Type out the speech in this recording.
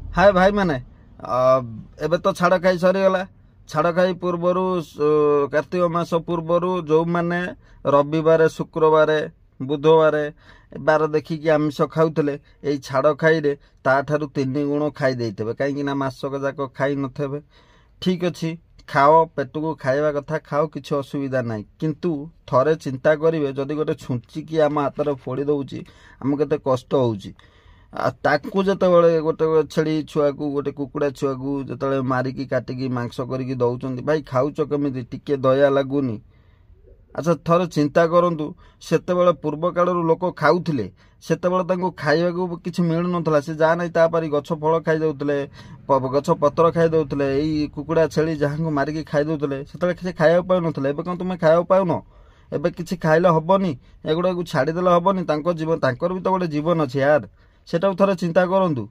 हाय भाई मैंने एबे तो छाड़ खाई सरीगला। छाड़ खाई पूर्वर कार्तिक मास पूर्वर जो मैंने रविवार शुक्रवार बुधवार बार देखिकी आमिष खाऊले यही छाड़ खाई ताठारू 3 गुण खाई देते कहीं मासक जाक खाई नथे। ठीक अच्छी खाओ पेट को खाଇବା कथा खाओ किसी असुविधा ना किंतु थरे चिंता करेंगे जदि गोटे छुंचिकी आम हाथ फोड़ी दौर आम के कष्ट होची ताकू जिते गोटे छेड़ी छुआ को गोटे कुकुड़ा छुआ को जो मारिकी काटिकी मांस करके दौरान भाई खाऊच केमी टिके दया लगुनि। अच्छा थर चिंता करूँ से पूर्व काल लोक खाऊले से खाइबा किसी मिलू ना से जहाँ नहीं तापारी गछ फल खाई दौले गछ पतर खाई दौले यही कुकुड़ा छेली जहाँ मारिकी खाई दौले से किसी खाया पाऊ ना कौन तुम खाया पाऊन एबे किसी खाइले हबनी एगुड़ा छाड़देले हबनी जीवन भी तो गोटे जीवन अच्छे यार सेटा थोड़े चिंता करूँ।